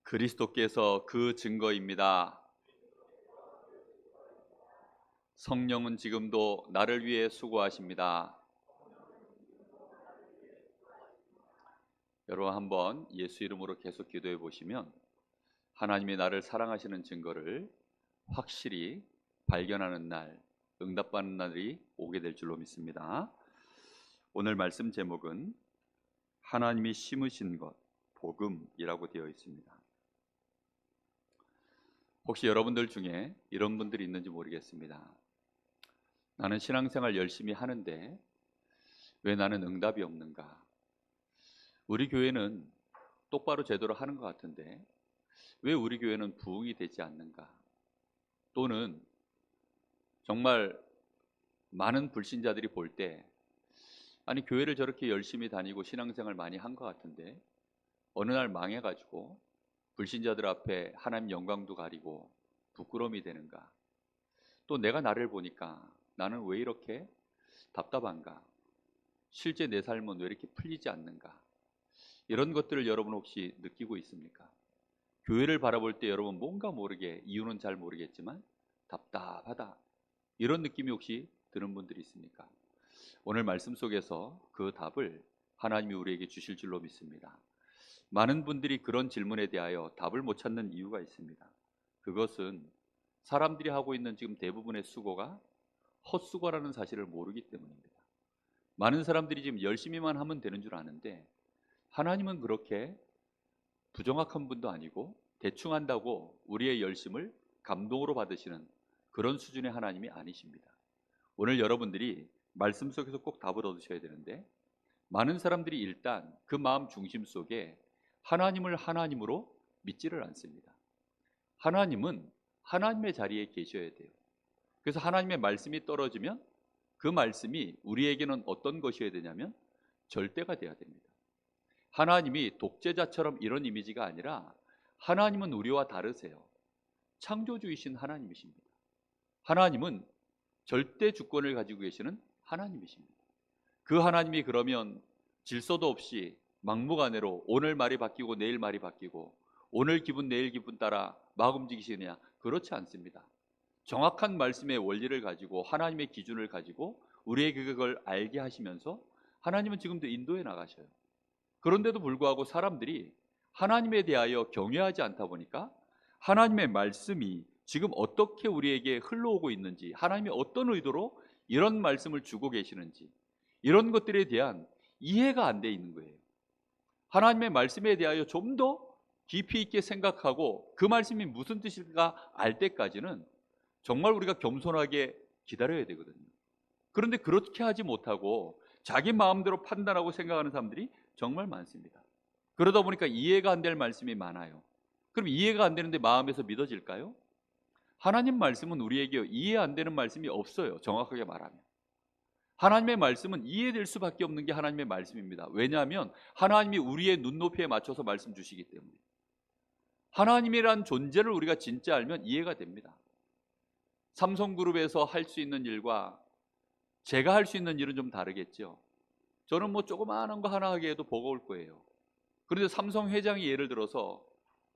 그리스도께서 그 증거입니다. 성령은 지금도 나를 위해 수고하십니다. 여러분 한번 예수 이름으로 계속 기도해 보시면 하나님이 나를 사랑하시는 증거를 확실히 발견하는 날, 응답받는 날이 오게 될 줄로 믿습니다. 오늘 말씀 제목은 하나님이 심으신 것, 복음이라고 되어 있습니다. 혹시 여러분들 중에 이런 분들이 있는지 모르겠습니다. 나는 신앙생활 열심히 하는데 왜 나는 응답이 없는가? 우리 교회는 똑바로 제대로 하는 것 같은데 왜 우리 교회는 부흥이 되지 않는가? 또는 정말 많은 불신자들이 볼 때 아니 교회를 저렇게 열심히 다니고 신앙생활 많이 한 것 같은데 어느 날 망해가지고 불신자들 앞에 하나님 영광도 가리고 부끄러움이 되는가? 또 내가 나를 보니까 나는 왜 이렇게 답답한가? 실제 내 삶은 왜 이렇게 풀리지 않는가? 이런 것들을 여러분 혹시 느끼고 있습니까? 교회를 바라볼 때 여러분 뭔가 모르게 이유는 잘 모르겠지만 답답하다 이런 느낌이 혹시 드는 분들이 있습니까? 오늘 말씀 속에서 그 답을 하나님이 우리에게 주실 줄로 믿습니다. 많은 분들이 그런 질문에 대하여 답을 못 찾는 이유가 있습니다. 그것은 사람들이 하고 있는 지금 대부분의 수고가 헛수고라는 사실을 모르기 때문입니다. 많은 사람들이 지금 열심히만 하면 되는 줄 아는데 하나님은 그렇게 부정확한 분도 아니고 대충 한다고 우리의 열심을 감동으로 받으시는 그런 수준의 하나님이 아니십니다. 오늘 여러분들이 말씀 속에서 꼭 답을 얻으셔야 되는데 많은 사람들이 일단 그 마음 중심 속에 하나님을 하나님으로 믿지를 않습니다. 하나님은 하나님의 자리에 계셔야 돼요. 그래서 하나님의 말씀이 떨어지면 그 말씀이 우리에게는 어떤 것이어야 되냐면 절대가 돼야 됩니다. 하나님이 독재자처럼 이런 이미지가 아니라 하나님은 우리와 다르세요. 창조주이신 하나님이십니다. 하나님은 절대 주권을 가지고 계시는 하나님이십니다. 그 하나님이 그러면 질서도 없이 막무가내로 오늘 말이 바뀌고 내일 말이 바뀌고 오늘 기분 내일 기분 따라 막 움직이시느냐? 그렇지 않습니다. 정확한 말씀의 원리를 가지고 하나님의 기준을 가지고 우리에게 그걸 알게 하시면서 하나님은 지금도 인도해 나가셔요. 그런데도 불구하고 사람들이 하나님에 대하여 경외하지 않다 보니까 하나님의 말씀이 지금 어떻게 우리에게 흘러오고 있는지, 하나님이 어떤 의도로 이런 말씀을 주고 계시는지 이런 것들에 대한 이해가 안 돼 있는 거예요. 하나님의 말씀에 대하여 좀 더 깊이 있게 생각하고 그 말씀이 무슨 뜻일까 알 때까지는 정말 우리가 겸손하게 기다려야 되거든요. 그런데 그렇게 하지 못하고 자기 마음대로 판단하고 생각하는 사람들이 정말 많습니다. 그러다 보니까 이해가 안 될 말씀이 많아요. 그럼 이해가 안 되는데 마음에서 믿어질까요? 하나님 말씀은 우리에게 이해 안 되는 말씀이 없어요. 정확하게 말하면 하나님의 말씀은 이해될 수밖에 없는 게 하나님의 말씀입니다. 왜냐하면 하나님이 우리의 눈높이에 맞춰서 말씀 주시기 때문에. 하나님이란 존재를 우리가 진짜 알면 이해가 됩니다. 삼성그룹에서 할 수 있는 일과 제가 할 수 있는 일은 좀 다르겠죠. 저는 뭐 조그마한 거 하나 하기에도 버거울 거예요. 그런데 삼성 회장이 예를 들어서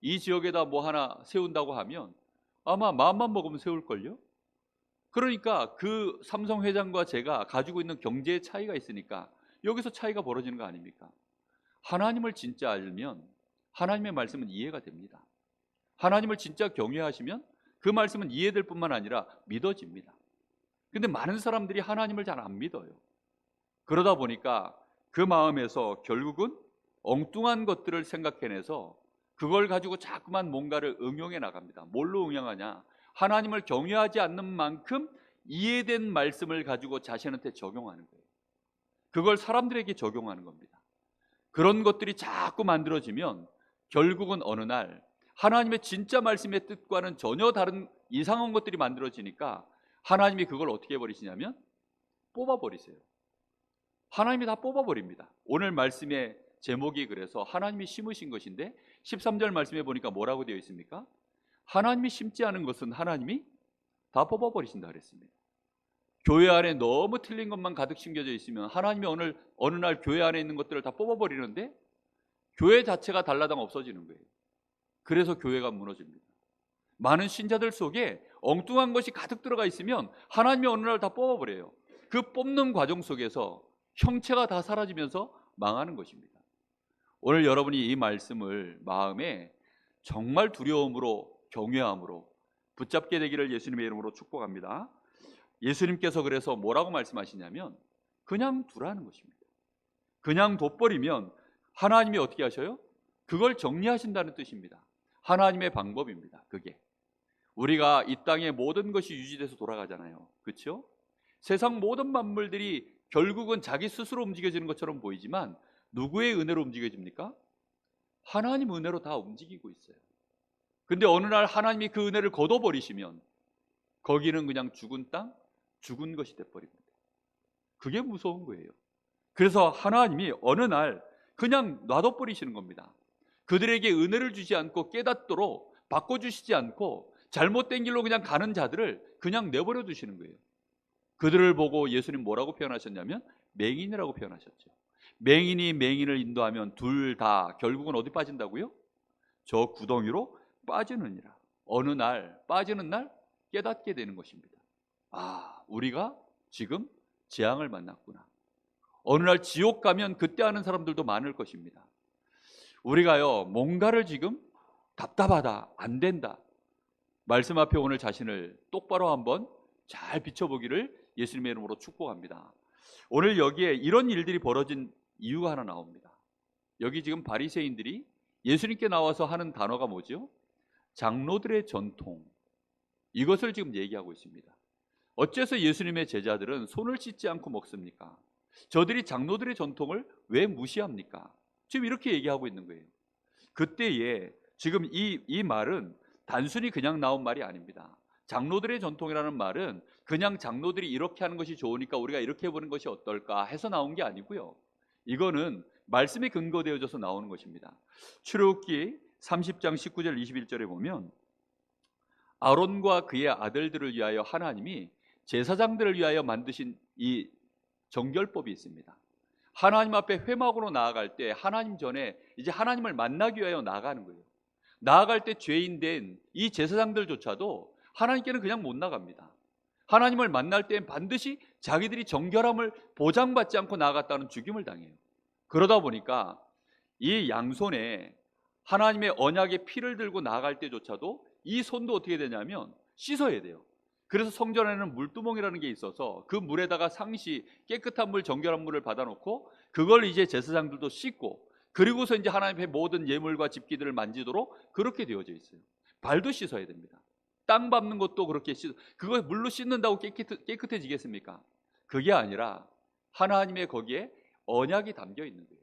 이 지역에다 뭐 하나 세운다고 하면 아마 마음만 먹으면 세울걸요. 그러니까 그 삼성 회장과 제가 가지고 있는 경제의 차이가 있으니까 여기서 차이가 벌어지는 거 아닙니까? 하나님을 진짜 알면 하나님의 말씀은 이해가 됩니다. 하나님을 진짜 경외하시면 그 말씀은 이해될 뿐만 아니라 믿어집니다. 근데 많은 사람들이 하나님을 잘 안 믿어요. 그러다 보니까 그 마음에서 결국은 엉뚱한 것들을 생각해내서 그걸 가지고 자꾸만 뭔가를 응용해 나갑니다. 뭘로 응용하냐? 하나님을 경외하지 않는 만큼 이해된 말씀을 가지고 자신한테 적용하는 거예요. 그걸 사람들에게 적용하는 겁니다. 그런 것들이 자꾸 만들어지면 결국은 어느 날 하나님의 진짜 말씀의 뜻과는 전혀 다른 이상한 것들이 만들어지니까 하나님이 그걸 어떻게 해버리시냐면 뽑아버리세요. 하나님이 다 뽑아버립니다. 오늘 말씀의 제목이 그래서 하나님이 심으신 것인데 13절 말씀에 보니까 뭐라고 되어 있습니까? 하나님이 심지 않은 것은 하나님이 다 뽑아버리신다 그랬습니다. 교회 안에 너무 틀린 것만 가득 심겨져 있으면 하나님이 어느 날 교회 안에 있는 것들을 다 뽑아버리는데 교회 자체가 달라당 없어지는 거예요. 그래서 교회가 무너집니다. 많은 신자들 속에 엉뚱한 것이 가득 들어가 있으면 하나님이 어느 날 다 뽑아버려요. 그 뽑는 과정 속에서 형체가 다 사라지면서 망하는 것입니다. 오늘 여러분이 이 말씀을 마음에 정말 두려움으로, 경외함으로 붙잡게 되기를 예수님의 이름으로 축복합니다. 예수님께서 그래서 뭐라고 말씀하시냐면 그냥 두라는 것입니다. 그냥 둬버리면 하나님이 어떻게 하셔요? 그걸 정리하신다는 뜻입니다. 하나님의 방법입니다. 그게 우리가 이 땅의 모든 것이 유지돼서 돌아가잖아요. 그렇죠? 세상 모든 만물들이 결국은 자기 스스로 움직여지는 것처럼 보이지만 누구의 은혜로 움직여집니까? 하나님 은혜로 다 움직이고 있어요. 근데 어느 날 하나님이 그 은혜를 걷어버리시면 거기는 그냥 죽은 땅, 죽은 것이 돼버립니다. 그게 무서운 거예요. 그래서 하나님이 어느 날 그냥 놔둬버리시는 겁니다. 그들에게 은혜를 주지 않고 깨닫도록 바꿔주시지 않고 잘못된 길로 그냥 가는 자들을 그냥 내버려 두시는 거예요. 그들을 보고 예수님 뭐라고 표현하셨냐면 맹인이라고 표현하셨죠. 맹인이 맹인을 인도하면 둘 다 결국은 어디 빠진다고요? 저 구덩이로 빠지느니라. 어느 날 빠지는 날 깨닫게 되는 것입니다. 아, 우리가 지금 재앙을 만났구나. 어느 날 지옥 가면 그때 하는 사람들도 많을 것입니다. 우리가요 뭔가를 지금 답답하다, 안 된다, 말씀 앞에 오늘 자신을 똑바로 한번 잘 비춰보기를 예수님의 이름으로 축복합니다. 오늘 여기에 이런 일들이 벌어진 이유가 하나 나옵니다. 여기 지금 바리새인들이 예수님께 나와서 하는 단어가 뭐죠? 장로들의 전통, 이것을 지금 얘기하고 있습니다. 어째서 예수님의 제자들은 손을 씻지 않고 먹습니까? 저들이 장로들의 전통을 왜 무시합니까? 지금 이렇게 얘기하고 있는 거예요. 그때에 지금 이 말은 단순히 그냥 나온 말이 아닙니다. 장로들의 전통이라는 말은 그냥 장로들이 이렇게 하는 것이 좋으니까 우리가 이렇게 해보는 것이 어떨까 해서 나온 게 아니고요. 이거는 말씀에 근거되어져서 나오는 것입니다. 출애굽기 30장 19절 21절에 보면 아론과 그의 아들들을 위하여 하나님이 제사장들을 위하여 만드신 이 정결법이 있습니다. 하나님 앞에 회막으로 나아갈 때 하나님 전에 이제 하나님을 만나기 위하여 나아가는 거예요. 나아갈 때 죄인된 이 제사장들조차도 하나님께는 그냥 못 나갑니다. 하나님을 만날 때 반드시 자기들이 정결함을 보장받지 않고 나아갔다는 죽임을 당해요. 그러다 보니까 이 양손에 하나님의 언약의 피를 들고 나아갈 때조차도 이 손도 어떻게 되냐면 씻어야 돼요. 그래서 성전 안에는 물두멍이라는 게 있어서 그 물에다가 상시 깨끗한 물, 정결한 물을 받아놓고 그걸 이제 제사장들도 씻고 그리고서 이제 하나님의 모든 예물과 집기들을 만지도록 그렇게 되어져 있어요. 발도 씻어야 됩니다. 땅 밟는 것도 그렇게 그걸 물로 씻는다고 깨끗해지겠습니까? 그게 아니라 하나님의 거기에 언약이 담겨 있는 거예요.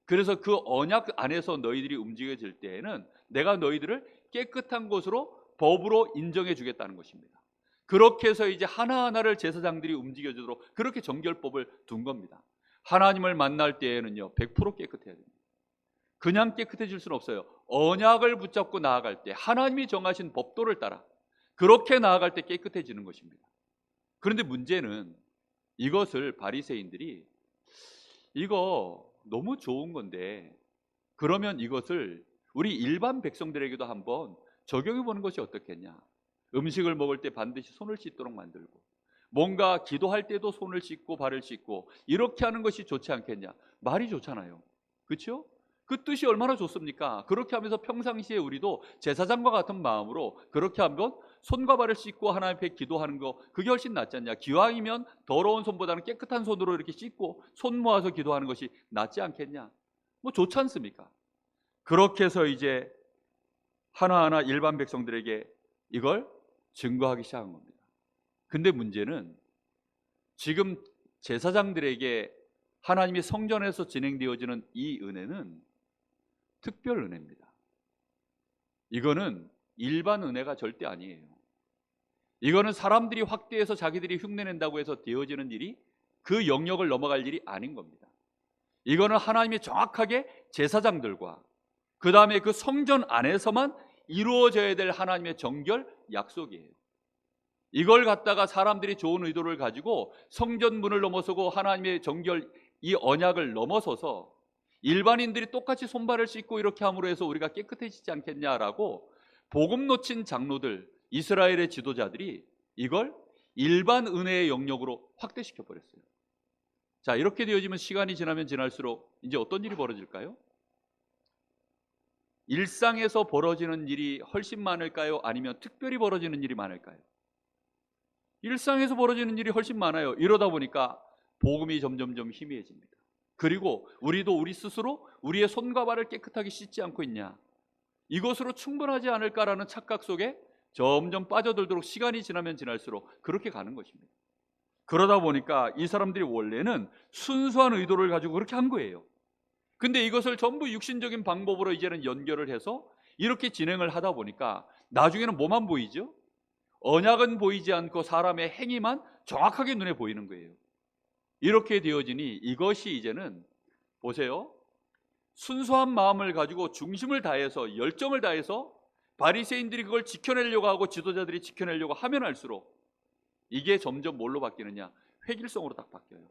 그래서 그 언약 안에서 너희들이 움직여질 때에는 내가 너희들을 깨끗한 것으로 법으로 인정해 주겠다는 것입니다. 그렇게 해서 이제 하나하나를 제사장들이 움직여주도록 그렇게 정결법을 둔 겁니다. 하나님을 만날 때에는요 100% 깨끗해야 됩니다. 그냥 깨끗해질 수는 없어요. 언약을 붙잡고 나아갈 때 하나님이 정하신 법도를 따라 그렇게 나아갈 때 깨끗해지는 것입니다. 그런데 문제는 이것을 바리새인들이 이거 너무 좋은 건데 그러면 이것을 우리 일반 백성들에게도 한번 적용해 보는 것이 어떻겠냐. 음식을 먹을 때 반드시 손을 씻도록 만들고 뭔가 기도할 때도 손을 씻고 발을 씻고 이렇게 하는 것이 좋지 않겠냐. 말이 좋잖아요. 그렇죠? 그 뜻이 얼마나 좋습니까? 그렇게 하면서 평상시에 우리도 제사장과 같은 마음으로 그렇게 한번 손과 발을 씻고 하나님 앞에 기도하는 거 그게 훨씬 낫지 않냐. 기왕이면 더러운 손보다는 깨끗한 손으로 이렇게 씻고 손 모아서 기도하는 것이 낫지 않겠냐. 뭐 좋지 않습니까? 그렇게 해서 이제 하나하나 일반 백성들에게 이걸 증거하기 시작한 겁니다. 근데 문제는 지금 제사장들에게 하나님이 성전에서 진행되어지는 이 은혜는 특별 은혜입니다. 이거는 일반 은혜가 절대 아니에요. 이거는 사람들이 확대해서 자기들이 흉내낸다고 해서 되어지는 일이 그 영역을 넘어갈 일이 아닌 겁니다. 이거는 하나님이 정확하게 제사장들과 그 다음에 그 성전 안에서만 이루어져야 될 하나님의 정결 약속이에요. 이걸 갖다가 사람들이 좋은 의도를 가지고 성전 문을 넘어서고 하나님의 정결 이 언약을 넘어서서 일반인들이 똑같이 손발을 씻고 이렇게 함으로 해서 우리가 깨끗해지지 않겠냐라고 복음 놓친 장로들, 이스라엘의 지도자들이 이걸 일반 은혜의 영역으로 확대시켜 버렸어요. 자, 이렇게 되어지면 시간이 지나면 지날수록 이제 어떤 일이 벌어질까요? 일상에서 벌어지는 일이 훨씬 많을까요? 아니면 특별히 벌어지는 일이 많을까요? 일상에서 벌어지는 일이 훨씬 많아요. 이러다 보니까 복음이 점점점 희미해집니다. 그리고 우리도 우리 스스로 우리의 손과 발을 깨끗하게 씻지 않고 있냐, 이것으로 충분하지 않을까라는 착각 속에 점점 빠져들도록 시간이 지나면 지날수록 그렇게 가는 것입니다. 그러다 보니까 이 사람들이 원래는 순수한 의도를 가지고 그렇게 한 거예요. 근데 이것을 전부 육신적인 방법으로 이제는 연결을 해서 이렇게 진행을 하다 보니까 나중에는 뭐만 보이죠? 언약은 보이지 않고 사람의 행위만 정확하게 눈에 보이는 거예요. 이렇게 되어지니 이것이 이제는 보세요, 순수한 마음을 가지고 중심을 다해서 열정을 다해서 바리새인들이 그걸 지켜내려고 하고 지도자들이 지켜내려고 하면 할수록 이게 점점 뭘로 바뀌느냐? 획일성으로 딱 바뀌어요.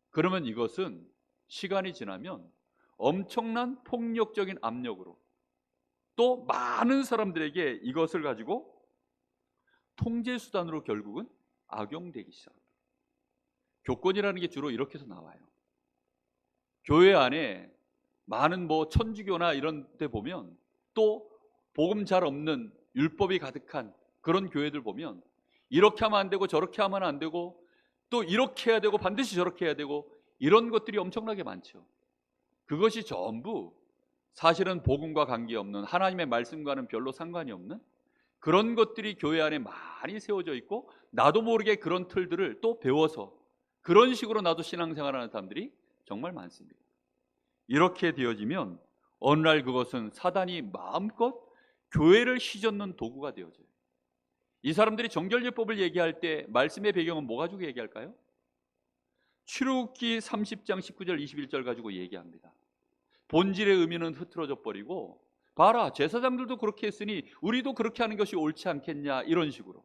그러면 이것은 시간이 지나면 엄청난 폭력적인 압력으로, 또 많은 사람들에게 이것을 가지고 통제 수단으로 결국은 악용되기 시작합니다. 교권이라는 게 주로 이렇게 해서 나와요. 교회 안에 많은 천주교나 이런 데 보면, 또 복음 잘 없는 율법이 가득한 그런 교회들 보면 이렇게 하면 안 되고 저렇게 하면 안 되고 또 이렇게 해야 되고 반드시 저렇게 해야 되고 이런 것들이 엄청나게 많죠. 그것이 전부 사실은 복음과 관계없는, 하나님의 말씀과는 별로 상관이 없는 그런 것들이 교회 안에 많이 세워져 있고, 나도 모르게 그런 틀들을 또 배워서 그런 식으로 나도 신앙생활하는 사람들이 정말 많습니다. 이렇게 되어지면 어느 날 그것은 사단이 마음껏 교회를 휘젓는 도구가 되어져요. 이 사람들이 정결예법을 얘기할 때 말씀의 배경은 뭐 가지고 얘기할까요? 출애굽기 30장 19절 21절 가지고 얘기합니다. 본질의 의미는 흐트러져 버리고, 봐라, 제사장들도 그렇게 했으니 우리도 그렇게 하는 것이 옳지 않겠냐, 이런 식으로.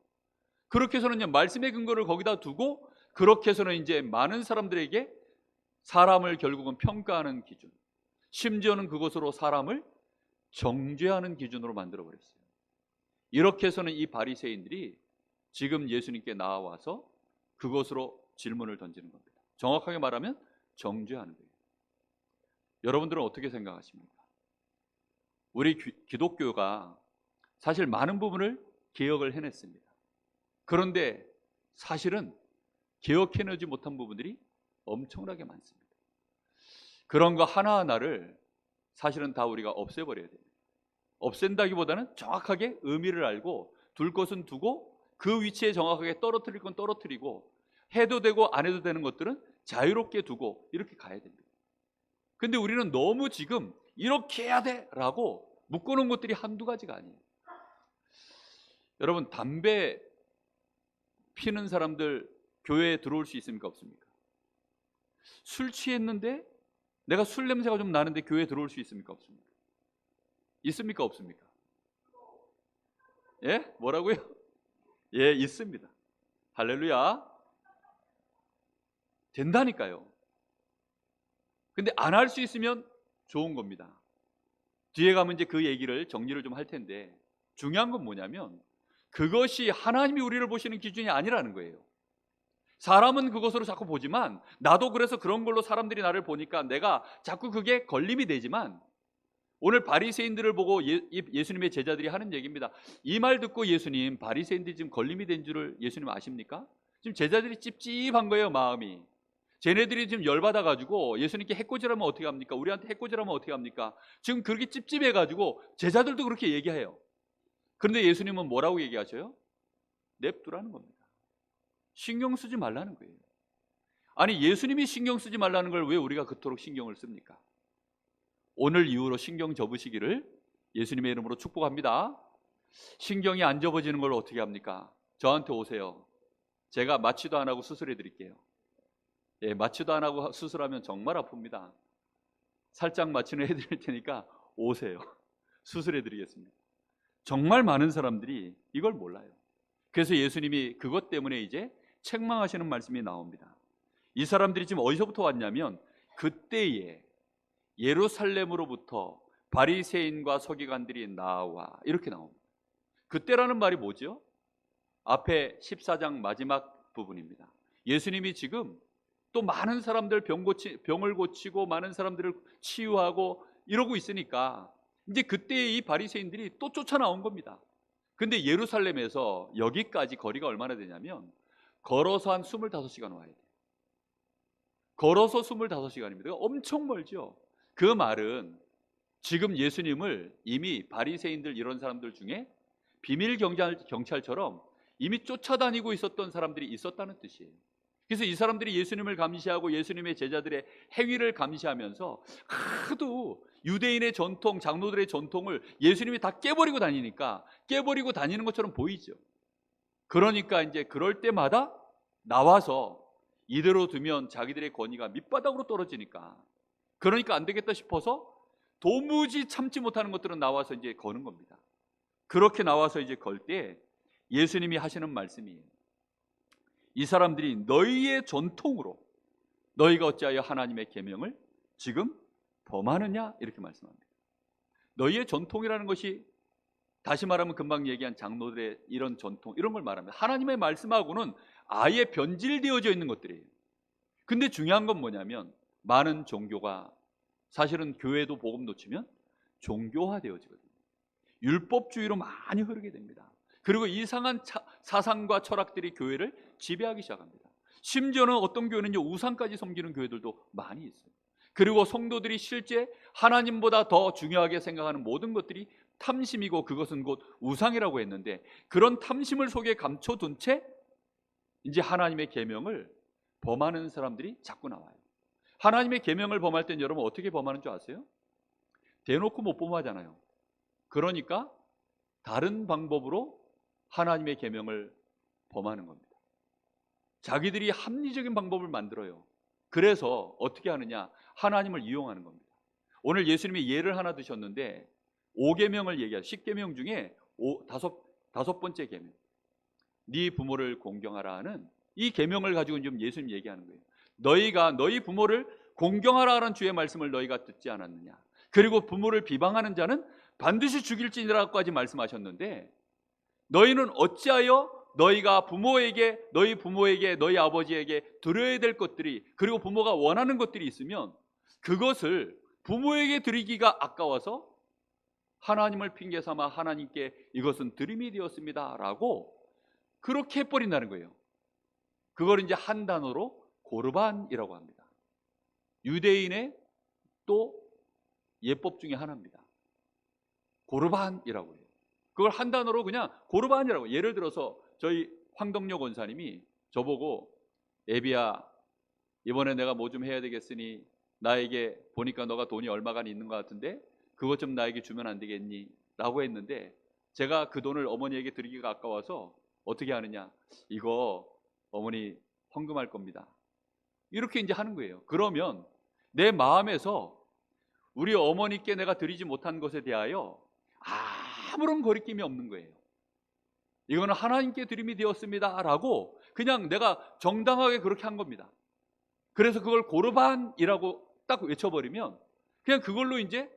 그렇게 해서는 말씀의 근거를 거기다 두고 그렇게 해서는 이제 많은 사람들에게 사람을 결국은 평가하는 기준, 심지어는 그것으로 사람을 정죄하는 기준으로 만들어 버렸어요. 이렇게 해서는 이 바리새인들이 지금 예수님께 나와서 그것으로 질문을 던지는 겁니다. 정확하게 말하면 정죄하는 거예요. 여러분들은 어떻게 생각하십니까? 우리 기독교가 사실 많은 부분을 개혁을 해냈습니다. 그런데 사실은 개혁해내지 못한 부분들이 엄청나게 많습니다. 그런 거 하나하나를 사실은 다 우리가 없애버려야 됩니다. 없앤다기보다는 정확하게 의미를 알고, 둘 것은 두고 그 위치에 정확하게 떨어뜨릴 건 떨어뜨리고, 해도 되고 안 해도 되는 것들은 자유롭게 두고 이렇게 가야 됩니다. 근데 우리는 너무 지금 이렇게 해야 돼 라고 묶어놓은 것들이 한두 가지가 아니에요. 여러분, 담배 피는 사람들 교회에 들어올 수 있습니까, 없습니까? 술 취했는데 내가 술 냄새가 좀 나는데 교회에 들어올 수 있습니까, 없습니까? 있습니까, 없습니까? 예? 뭐라고요? 예, 있습니다. 할렐루야. 된다니까요. 근데 안 할 수 있으면 좋은 겁니다. 뒤에 가면 이제 그 얘기를 정리를 좀 할 텐데, 중요한 건 뭐냐면 그것이 하나님이 우리를 보시는 기준이 아니라는 거예요. 사람은 그것으로 자꾸 보지만, 나도 그래서 그런 걸로 사람들이 나를 보니까 내가 자꾸 그게 걸림이 되지만, 오늘 바리새인들을 보고 예수님의 제자들이 하는 얘기입니다. 이 말 듣고 예수님, 바리새인들이 지금 걸림이 된 줄을 예수님 아십니까? 지금 제자들이 찝찝한 거예요, 마음이. 쟤네들이 지금 열받아가지고 예수님께 해코지라면 어떻게 합니까? 우리한테 해코지라면 어떻게 합니까? 지금 그렇게 찝찝해가지고 제자들도 그렇게 얘기해요. 그런데 예수님은 뭐라고 얘기하셔요? 냅두라는 겁니다. 신경 쓰지 말라는 거예요. 아니, 예수님이 신경 쓰지 말라는 걸 왜 우리가 그토록 신경을 씁니까? 오늘 이후로 신경 접으시기를 예수님의 이름으로 축복합니다. 신경이 안 접어지는 걸 어떻게 합니까? 저한테 오세요. 제가 마취도 안 하고 수술해 드릴게요. 예, 마취도 안 하고 수술하면 정말 아픕니다. 살짝 마취는 해드릴 테니까 오세요. 수술해 드리겠습니다. 정말 많은 사람들이 이걸 몰라요. 그래서 예수님이 그것 때문에 이제 책망하시는 말씀이 나옵니다. 이 사람들이 지금 어디서부터 왔냐면, 그때에 예루살렘으로부터 바리새인과 서기관들이 나와 이렇게 나옵니다. 그때라는 말이 뭐죠? 앞에 14장 마지막 부분입니다. 예수님이 지금 또 많은 사람들 병을 고치고 많은 사람들을 치유하고 이러고 있으니까 이제 그때 이 바리새인들이 또 쫓아나온 겁니다. 근데 예루살렘에서 여기까지 거리가 얼마나 되냐면 걸어서 한 25시간 와야 돼요. 걸어서 25시간입니다. 엄청 멀죠. 그 말은 지금 예수님을 이미 바리새인들 이런 사람들 중에 비밀 경찰처럼 이미 쫓아다니고 있었던 사람들이 있었다는 뜻이에요. 그래서 이 사람들이 예수님을 감시하고 예수님의 제자들의 행위를 감시하면서 하도 유대인의 전통, 장로들의 전통을 예수님이 다 깨버리고 다니니까 깨버리고 다니는 것처럼 보이죠. 그러니까 이제 그럴 때마다 나와서 이대로 두면 자기들의 권위가 밑바닥으로 떨어지니까 그러니까 안 되겠다 싶어서 도무지 참지 못하는 것들은 나와서 이제 거는 겁니다. 그렇게 나와서 이제 걸 때 예수님이 하시는 말씀이 이 사람들이 너희의 전통으로 너희가 어찌하여 하나님의 계명을 지금 범하느냐 이렇게 말씀합니다. 너희의 전통이라는 것이 다시 말하면 금방 얘기한 장로들의 이런 전통 이런 걸 말합니다. 하나님의 말씀하고는 아예 변질되어져 있는 것들이에요. 근데 중요한 건 뭐냐면 많은 종교가 사실은 교회도 복음 놓치면 종교화되어지거든요. 율법주의로 많이 흐르게 됩니다. 그리고 이상한 사상과 철학들이 교회를 지배하기 시작합니다. 심지어는 어떤 교회는요 우상까지 섬기는 교회들도 많이 있어요. 그리고 성도들이 실제 하나님보다 더 중요하게 생각하는 모든 것들이 탐심이고 그것은 곧 우상이라고 했는데 그런 탐심을 속에 감춰둔 채 이제 하나님의 계명을 범하는 사람들이 자꾸 나와요. 하나님의 계명을 범할 땐 여러분 어떻게 범하는 줄 아세요? 대놓고 못 범하잖아요. 그러니까 다른 방법으로 하나님의 계명을 범하는 겁니다. 자기들이 합리적인 방법을 만들어요. 그래서 어떻게 하느냐? 하나님을 이용하는 겁니다. 오늘 예수님이 예를 하나 드셨는데 5계명을 얘기하죠. 10계명 중에 다섯 번째 계명, 네 부모를 공경하라 하는 이 계명을 가지고 지금 예수님 얘기하는 거예요. 너희가 너희 부모를 공경하라 하는 주의 말씀을 너희가 듣지 않았느냐? 그리고 부모를 비방하는 자는 반드시 죽일지니라고까지 말씀하셨는데 너희는 어찌하여 너희가 부모에게 너희 아버지에게 드려야 될 것들이 그리고 부모가 원하는 것들이 있으면 그것을 부모에게 드리기가 아까워서 하나님을 핑계 삼아 하나님께 이것은 드림이 되었습니다 라고 그렇게 해버린다는 거예요. 그걸 이제 한 단어로 고르반이라고 합니다. 유대인의 또 예법 중에 하나입니다. 고르반이라고 해요. 그걸 한 단어로 그냥 고르반이라고. 예를 들어서 저희 황덕려 권사님이 저보고 애비야 이번에 내가 뭐 좀 해야 되겠으니 나에게 보니까 너가 돈이 얼마간 있는 것 같은데 그것 좀 나에게 주면 안 되겠니? 라고 했는데 제가 그 돈을 어머니에게 드리기가 아까워서 어떻게 하느냐? 이거 어머니 헌금할 겁니다. 이렇게 이제 하는 거예요. 그러면 내 마음에서 우리 어머니께 내가 드리지 못한 것에 대하여 아무런 거리낌이 없는 거예요. 이거는 하나님께 드림이 되었습니다 라고 그냥 내가 정당하게 그렇게 한 겁니다. 그래서 그걸 고르반이라고 딱 외쳐버리면 그냥 그걸로 이제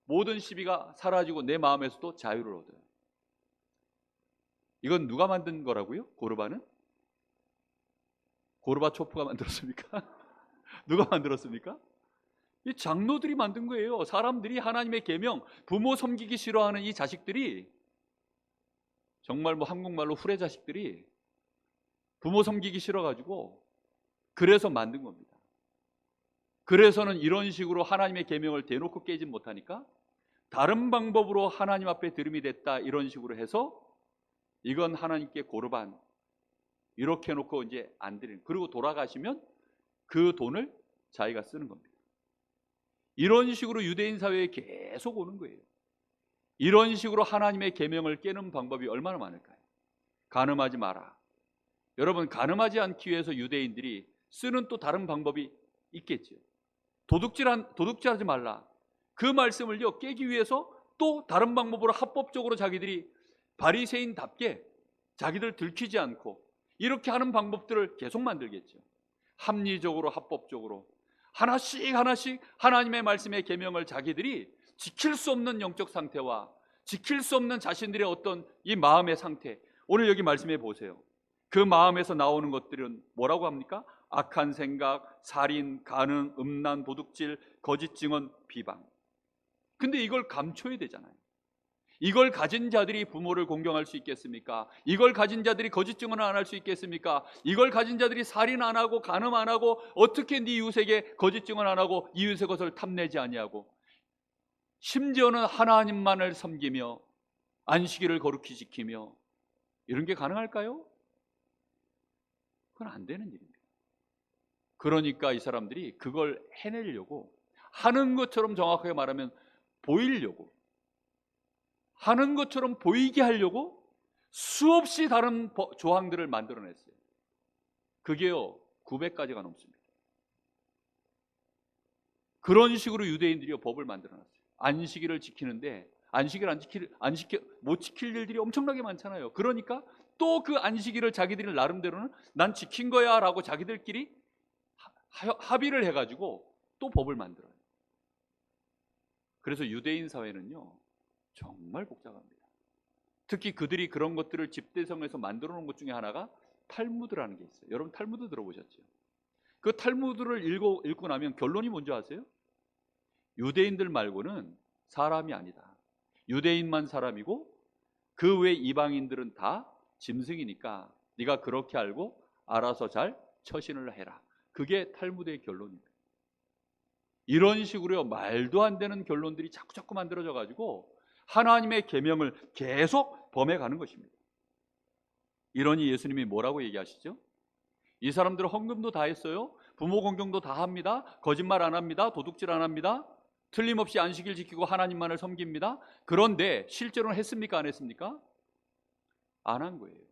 모든 시비가 사라지고 내 마음에서도 자유를 얻어요. 이건 누가 만든 거라고요? 고르반은? 고르바초프가 만들었습니까? 누가 만들었습니까? 이 장로들이 만든 거예요. 사람들이 하나님의 계명, 부모 섬기기 싫어하는 이 자식들이 정말 뭐 한국말로 후레 자식들이 부모 섬기기 싫어가지고 그래서 만든 겁니다. 그래서는 이런 식으로 하나님의 계명을 대놓고 깨지 못하니까 다른 방법으로 하나님 앞에 들음이 됐다 이런 식으로 해서 이건 하나님께 고르반 이렇게 해놓고 이제 안 드리는, 그리고 돌아가시면 그 돈을 자기가 쓰는 겁니다. 이런 식으로 유대인 사회에 계속 오는 거예요. 이런 식으로 하나님의 계명을 깨는 방법이 얼마나 많을까요? 간음하지 마라. 여러분, 간음하지 않기 위해서 유대인들이 쓰는 또 다른 방법이 있겠죠. 도둑질하지 말라. 그 말씀을요 깨기 위해서 또 다른 방법으로 합법적으로 자기들이 바리새인답게 자기들 들키지 않고 이렇게 하는 방법들을 계속 만들겠죠. 합리적으로 합법적으로 하나씩 하나씩 하나님의 말씀의 계명을 자기들이 지킬 수 없는 영적 상태와 지킬 수 없는 자신들의 어떤 이 마음의 상태, 오늘 여기 말씀해 보세요. 그 마음에서 나오는 것들은 뭐라고 합니까? 악한 생각, 살인, 간음, 음란, 도둑질, 거짓 증언, 비방. 근데 이걸 감춰야 되잖아요. 이걸 가진 자들이 부모를 공경할 수 있겠습니까? 이걸 가진 자들이 거짓 증언을 안 할 수 있겠습니까? 이걸 가진 자들이 살인 안 하고 간음 안 하고 어떻게 네 이웃에게 거짓 증언 안 하고 이웃의 것을 탐내지 아니하고 심지어는 하나님만을 섬기며 안식일을 거룩히 지키며 이런 게 가능할까요? 그건 안 되는 일입니다. 그러니까 이 사람들이 그걸 해내려고 하는 것처럼, 정확하게 말하면 보이려고, 하는 것처럼 보이게 하려고 수없이 다른 조항들을 만들어냈어요. 그게요 900가지가 넘습니다. 그런 식으로 유대인들이 법을 만들어놨어요. 안식일을 지키는데 안식일 못 지킬 일들이 엄청나게 많잖아요. 그러니까 또 그 안식일을 자기들이 나름대로는 난 지킨 거야 라고 자기들끼리 합의를 해가지고 또 법을 만들어요. 그래서 유대인 사회는요 정말 복잡합니다. 특히 그들이 그런 것들을 집대성에서 만들어 놓은 것 중에 하나가 탈무드라는 게 있어요. 여러분 탈무드 들어보셨죠? 그 탈무드를 읽고 나면 결론이 뭔지 아세요? 유대인들 말고는 사람이 아니다. 유대인만 사람이고 그 외 이방인들은 다 짐승이니까 네가 그렇게 알고 알아서 잘 처신을 해라. 그게 탈무드의 결론입니다. 이런 식으로 말도 안 되는 결론들이 자꾸 만들어져 가지고 하나님의 계명을 계속 범해가는 것입니다. 이러니 예수님이 뭐라고 얘기하시죠? 이 사람들은 헌금도 다 했어요. 부모 공경도 다 합니다. 거짓말 안 합니다. 도둑질 안 합니다. 틀림없이 안식일 지키고 하나님만을 섬깁니다. 그런데 실제로는 했습니까? 안 했습니까? 안 한 거예요.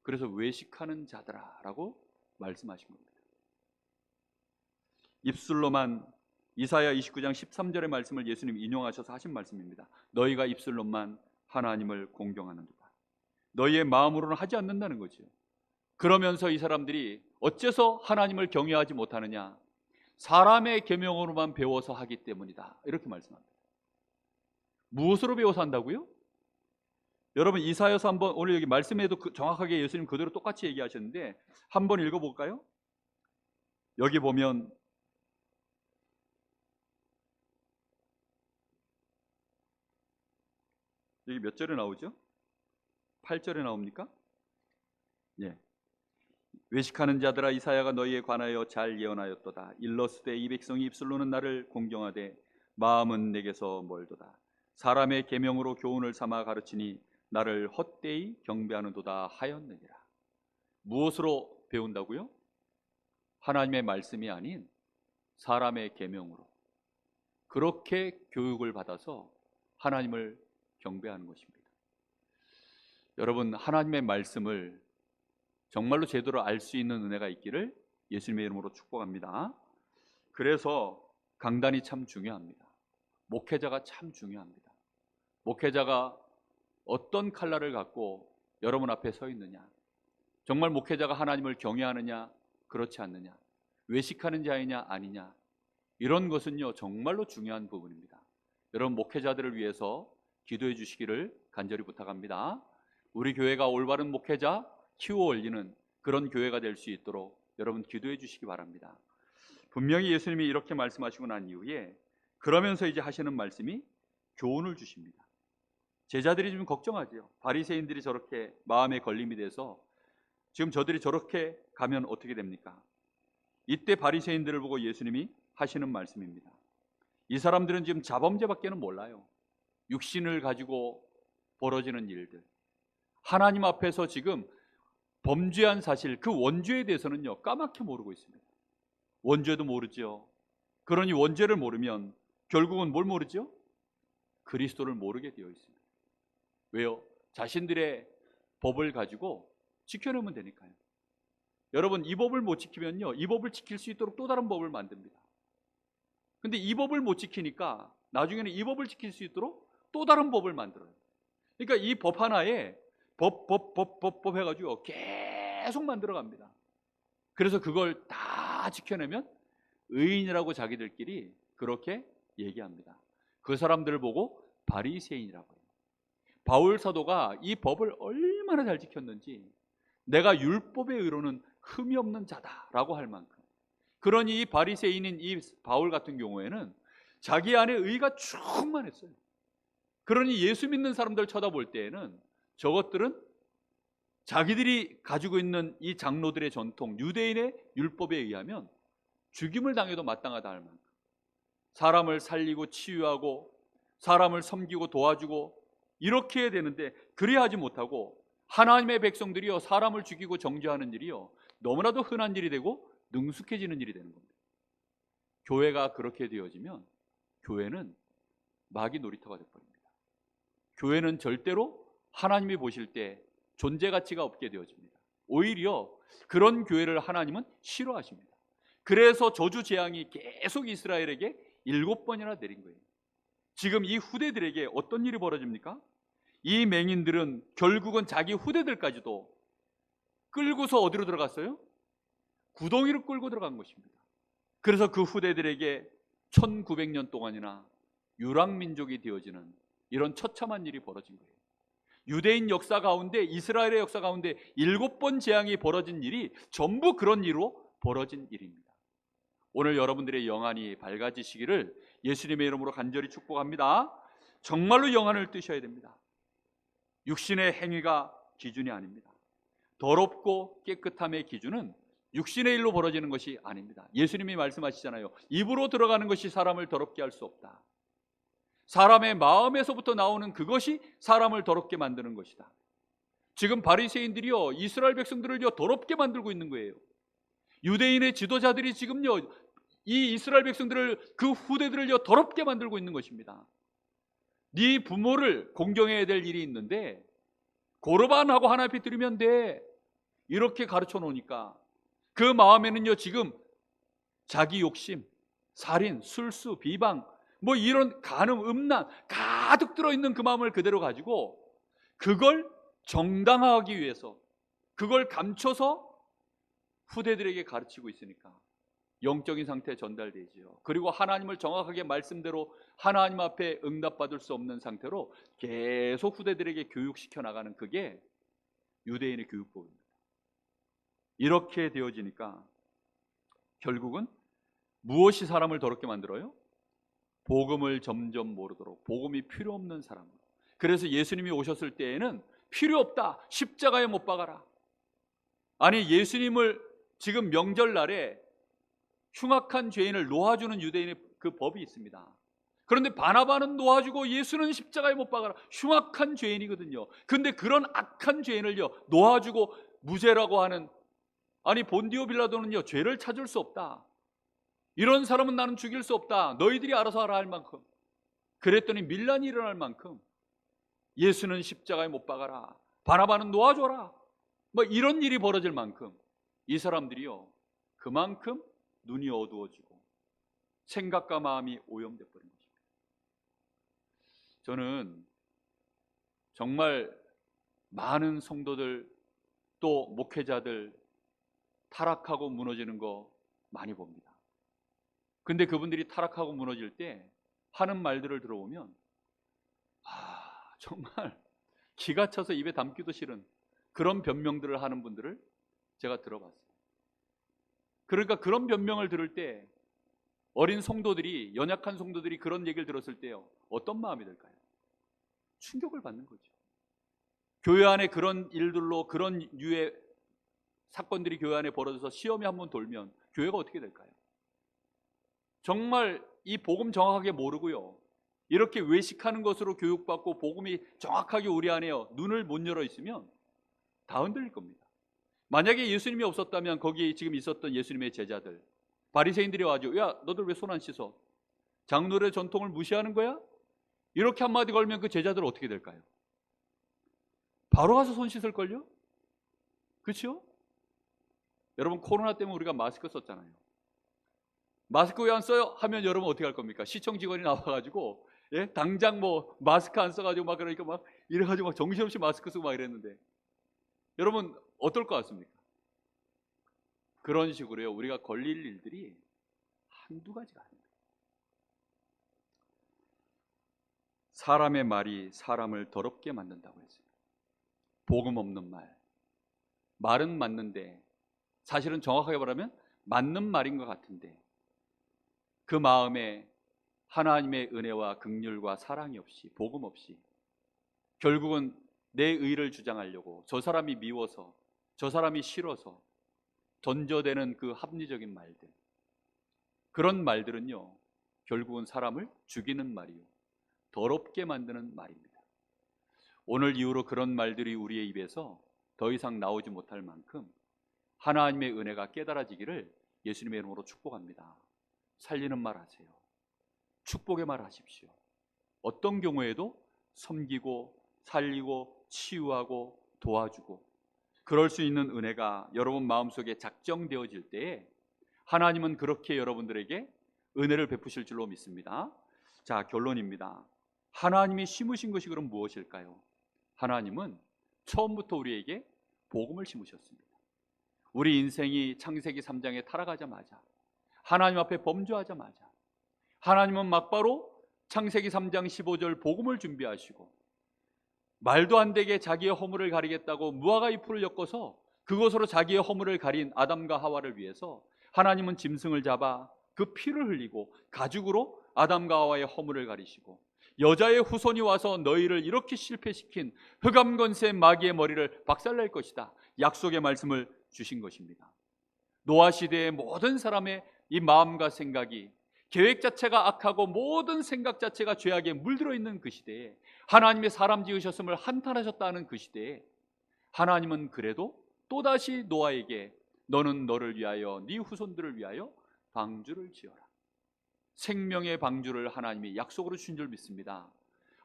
그래서 외식하는 자들아 라고 말씀하신 겁니다. 입술로만, 이사야 29장 13절의 말씀을 예수님이 인용하셔서 하신 말씀입니다. 너희가 입술로만 하나님을 공경하는도다. 너희의 마음으로는 하지 않는다는 거죠. 그러면서 이 사람들이 어째서 하나님을 경외하지 못하느냐? 사람의 계명으로만 배워서 하기 때문이다. 이렇게 말씀합니다. 무엇으로 배워서 한다고요? 여러분 이사야서 한번, 오늘 여기 말씀에도 정확하게 예수님 그대로 똑같이 얘기하셨는데 한번 읽어볼까요? 여기 보면 여기 몇 절에 나오죠? 8절에 나옵니까? 예. 외식하는 자들아 이사야가 너희에 관하여 잘 예언하였도다. 일러스되 이 백성이 입술로는 나를 공경하되 마음은 내게서 멀도다. 사람의 계명으로 교훈을 삼아 가르치니 나를 헛되이 경배하는도다 하였느니라. 무엇으로 배운다고요? 하나님의 말씀이 아닌 사람의 계명으로 그렇게 교육을 받아서 하나님을 경배하는 것입니다. 여러분 하나님의 말씀을 정말로 제대로 알 수 있는 은혜가 있기를 예수님의 이름으로 축복합니다. 그래서 강단이 참 중요합니다. 목회자가 참 중요합니다. 목회자가 어떤 칼날을 갖고 여러분 앞에 서 있느냐, 정말 목회자가 하나님을 경외하느냐 그렇지 않느냐, 외식하는 자이냐 아니냐, 이런 것은요 정말로 중요한 부분입니다. 여러분 목회자들을 위해서 기도해 주시기를 간절히 부탁합니다. 우리 교회가 올바른 목회자 키워 올리는 그런 교회가 될 수 있도록 여러분 기도해 주시기 바랍니다. 분명히 예수님이 이렇게 말씀하시고 난 이후에 그러면서 이제 하시는 말씀이 교훈을 주십니다. 제자들이 좀 걱정하죠. 바리새인들이 저렇게 마음에 걸림이 돼서 지금 저들이 저렇게 가면 어떻게 됩니까? 이때 바리새인들을 보고 예수님이 하시는 말씀입니다. 이 사람들은 지금 자범죄밖에는 몰라요. 육신을 가지고 벌어지는 일들, 하나님 앞에서 지금 범죄한 사실, 그 원죄에 대해서는요 까맣게 모르고 있습니다. 원죄도 모르죠. 그러니 원죄를 모르면 결국은 뭘 모르죠? 그리스도를 모르게 되어 있습니다. 왜요? 자신들의 법을 가지고 지켜내면 되니까요. 여러분 이 법을 못 지키면요 이 법을 지킬 수 있도록 또 다른 법을 만듭니다. 근데 이 법을 못 지키니까 나중에는 이 법을 지킬 수 있도록 또 다른 법을 만들어요. 그러니까 이 법 하나에 법 해가지고 계속 만들어 갑니다. 그래서 그걸 다 지켜내면 의인이라고 자기들끼리 그렇게 얘기합니다. 그 사람들을 보고 바리새인이라고 해요. 바울 사도가 이 법을 얼마나 잘 지켰는지, 내가 율법의 의로는 흠이 없는 자다라고 할 만큼. 그러니 이 바리새인인 이 바울 같은 경우에는 자기 안에 의가 충만했어요. 그러니 예수 믿는 사람들 쳐다볼 때에는 저것들은 자기들이 가지고 있는 이 장로들의 전통, 유대인의 율법에 의하면 죽임을 당해도 마땅하다 할 만큼 사람을 살리고 치유하고 사람을 섬기고 도와주고 이렇게 해야 되는데, 그래야 하지 못하고 하나님의 백성들이요 사람을 죽이고 정죄하는 일이요 너무나도 흔한 일이 되고 능숙해지는 일이 되는 겁니다. 교회가 그렇게 되어지면 교회는 마귀 놀이터가 되어버립니다. 교회는 절대로 하나님이 보실 때 존재 가치가 없게 되어집니다. 오히려 그런 교회를 하나님은 싫어하십니다. 그래서 저주 재앙이 계속 이스라엘에게 7번이나 내린 거예요. 지금 이 후대들에게 어떤 일이 벌어집니까? 이 맹인들은 결국은 자기 후대들까지도 끌고서 어디로 들어갔어요? 구덩이로 끌고 들어간 것입니다. 그래서 그 후대들에게 1900년 동안이나 유랑민족이 되어지는 이런 처참한 일이 벌어진 거예요. 유대인 역사 가운데, 이스라엘의 역사 가운데 7번 재앙이 벌어진 일이 전부 그런 일로 벌어진 일입니다. 오늘 여러분들의 영안이 밝아지시기를 예수님의 이름으로 간절히 축복합니다. 정말로 영안을 뜨셔야 됩니다. 육신의 행위가 기준이 아닙니다. 더럽고 깨끗함의 기준은 육신의 일로 벌어지는 것이 아닙니다. 예수님이 말씀하시잖아요. 입으로 들어가는 것이 사람을 더럽게 할 수 없다. 사람의 마음에서부터 나오는 그것이 사람을 더럽게 만드는 것이다. 지금 바리새인들이요 이스라엘 백성들을요 더럽게 만들고 있는 거예요. 유대인의 지도자들이 지금요 이 이스라엘 백성들을, 그 후대들을요 더럽게 만들고 있는 것입니다. 네 부모를 공경해야 될 일이 있는데 고르반하고 하나 앞에 드리면 돼, 이렇게 가르쳐 놓으니까 그 마음에는요 지금 자기 욕심, 살인, 술수, 비방 뭐 이런 간음, 음란 가득 들어있는 그 마음을 그대로 가지고 그걸 정당화하기 위해서 그걸 감춰서 후대들에게 가르치고 있으니까 영적인 상태에 전달되지요. 그리고 하나님을 정확하게 말씀대로 하나님 앞에 응답받을 수 없는 상태로 계속 후대들에게 교육시켜 나가는, 그게 유대인의 교육법입니다. 이렇게 되어지니까 결국은 무엇이 사람을 더럽게 만들어요? 복음을 점점 모르도록, 복음이 필요 없는 사람. 그래서 예수님이 오셨을 때에는 필요 없다, 십자가에 못 박아라. 아니 예수님을 지금 명절날에 흉악한 죄인을 놓아주는 유대인의 그 법이 있습니다. 그런데 바나바는 놓아주고 예수는 십자가에 못 박아라. 흉악한 죄인이거든요. 그런데 그런 악한 죄인을요 놓아주고 무죄라고 하는, 아니 본디오 빌라도는요 죄를 찾을 수 없다, 이런 사람은 나는 죽일 수 없다, 너희들이 알아서 하라 할 만큼, 그랬더니 밀란이 일어날 만큼 예수는 십자가에 못 박아라, 바나바는 놓아줘라, 뭐 이런 일이 벌어질 만큼 이 사람들이요 그만큼 눈이 어두워지고 생각과 마음이 오염돼 버린 것입니다. 저는 정말 많은 성도들 또 목회자들 타락하고 무너지는 거 많이 봅니다. 근데 그분들이 타락하고 무너질 때 하는 말들을 들어보면 정말 기가 차서 입에 담기도 싫은 그런 변명들을 하는 분들을 제가 들어봤어요. 그러니까 그런 변명을 들을 때 어린 성도들이, 연약한 성도들이 그런 얘기를 들었을 때요 어떤 마음이 들까요? 충격을 받는 거죠. 교회 안에 그런 일들로, 그런 류의 사건들이 교회 안에 벌어져서 시험이 한번 돌면 교회가 어떻게 될까요? 정말 이 복음 정확하게 모르고요 이렇게 외식하는 것으로 교육받고 복음이 정확하게 우리 안에요 눈을 못 열어 있으면 다 흔들릴 겁니다. 만약에 예수님이 없었다면 거기 지금 있었던 예수님의 제자들, 바리새인들이 와가지고 야 너들 왜 손 안 씻어? 장로의 전통을 무시하는 거야? 이렇게 한마디 걸면 그 제자들은 어떻게 될까요? 바로 가서 손 씻을걸요? 그렇죠? 여러분 코로나 때문에 우리가 마스크 썼잖아요. 마스크 왜 안 써요? 하면 여러분 어떻게 할 겁니까? 시청 직원이 나와가지고 당장 뭐 마스크 안 써가지고 막 그러니까 막 이래가지고 막 정신없이 마스크 쓰고 막 이랬는데 여러분 어떨 것 같습니까? 그런 식으로요 우리가 걸릴 일들이 한두 가지가 아닙니다. 사람의 말이 사람을 더럽게 만든다고 했어요. 복음 없는 말은 맞는데, 사실은 정확하게 말하면 맞는 말인 것 같은데 그 마음에 하나님의 은혜와 긍휼과 사랑이 없이, 복음 없이, 결국은 내 의를 주장하려고, 저 사람이 미워서, 저 사람이 싫어서 던져대는 그 합리적인 말들, 그런 말들은요 결국은 사람을 죽이는 말이요, 더럽게 만드는 말입니다. 오늘 이후로 그런 말들이 우리의 입에서 더 이상 나오지 못할 만큼 하나님의 은혜가 깨달아지기를 예수님의 이름으로 축복합니다. 살리는 말 하세요. 축복의 말 하십시오. 어떤 경우에도 섬기고 살리고 치유하고 도와주고, 그럴 수 있는 은혜가 여러분 마음속에 작정되어질 때에 하나님은 그렇게 여러분들에게 은혜를 베푸실 줄로 믿습니다. 자, 결론입니다. 하나님이 심으신 것이 그럼 무엇일까요? 하나님은 처음부터 우리에게 복음을 심으셨습니다. 우리 인생이 창세기 3장에 타락하자마자, 하나님 앞에 범죄하자마자 하나님은 막바로 창세기 3장 15절 복음을 준비하시고, 말도 안 되게 자기의 허물을 가리겠다고 무화과 잎을 엮어서 그것으로 자기의 허물을 가린 아담과 하와를 위해서 하나님은 짐승을 잡아 그 피를 흘리고 가죽으로 아담과 하와의 허물을 가리시고, 여자의 후손이 와서 너희를 이렇게 실패시킨 흑암권세 마귀의 머리를 박살낼 것이다, 약속의 말씀을 주신 것입니다. 노아 시대의 모든 사람의 이 마음과 생각이, 계획 자체가 악하고 모든 생각 자체가 죄악에 물들어 있는 그 시대에, 하나님의 사람 지으셨음을 한탄하셨다는 그 시대에 하나님은 그래도 또다시 노아에게 너는 너를 위하여 네 후손들을 위하여 방주를 지어라, 생명의 방주를 하나님이 약속으로 주신 줄 믿습니다.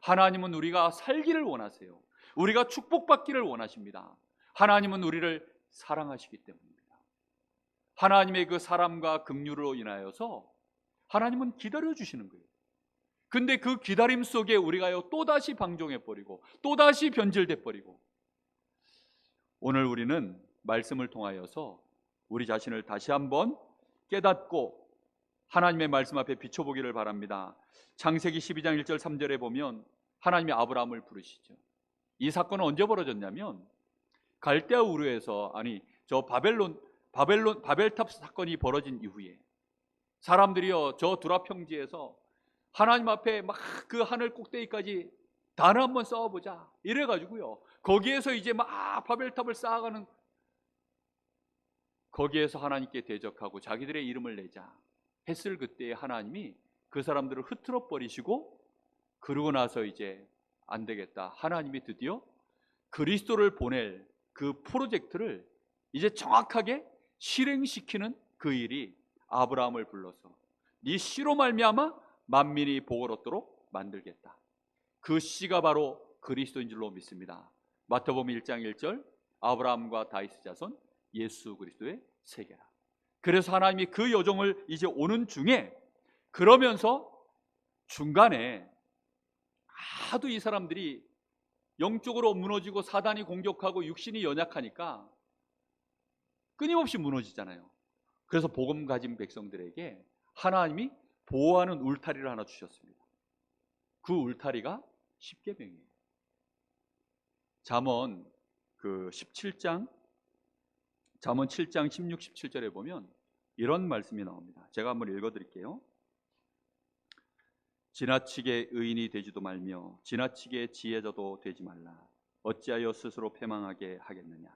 하나님은 우리가 살기를 원하세요. 우리가 축복받기를 원하십니다. 하나님은 우리를 사랑하시기 때문입니다. 하나님의 그 사랑과 긍휼으로 인하여서 하나님은 기다려주시는 거예요. 근데 그 기다림 속에 우리가요 또다시 방종해버리고 또다시 변질돼버리고, 오늘 우리는 말씀을 통하여서 우리 자신을 다시 한번 깨닫고 하나님의 말씀 앞에 비춰보기를 바랍니다. 창세기 12장 1절 3절에 보면 하나님이 아브라함을 부르시죠. 이 사건은 언제 벌어졌냐면 갈대아 우르에서, 저 바벨탑 사건이 벌어진 이후에 사람들이요 저 두라 평지에서 하나님 앞에 막 그 하늘 꼭대기까지 단을 한번 쌓아보자 이래가지고요, 거기에서 이제 막 바벨탑을 쌓아가는, 거기에서 하나님께 대적하고 자기들의 이름을 내자 했을 그때에 하나님이 그 사람들을 흐트러 버리시고, 그러고 나서 이제 안 되겠다, 하나님이 드디어 그리스도를 보낼 그 프로젝트를 이제 정확하게 실행시키는 그 일이 아브라함을 불러서 네 씨로 말미암아 만민이 복을 얻도록 만들겠다, 그 씨가 바로 그리스도인 줄로 믿습니다. 마태복음 1장 1절 아브라함과 다윗의 자손 예수 그리스도의 세계라. 그래서 하나님이 그 여정을 이제 오는 중에, 그러면서 중간에 하도 이 사람들이 영적으로 무너지고 사단이 공격하고 육신이 연약하니까 끊임없이 무너지잖아요. 그래서 복음 가진 백성들에게 하나님이 보호하는 울타리를 하나 주셨습니다. 그 울타리가 십계명이에요. 잠언 7장 16, 17절에 보면 이런 말씀이 나옵니다. 제가 한번 읽어드릴게요. 지나치게 의인이 되지도 말며 지나치게 지혜자도 되지 말라. 어찌하여 스스로 패망하게 하겠느냐.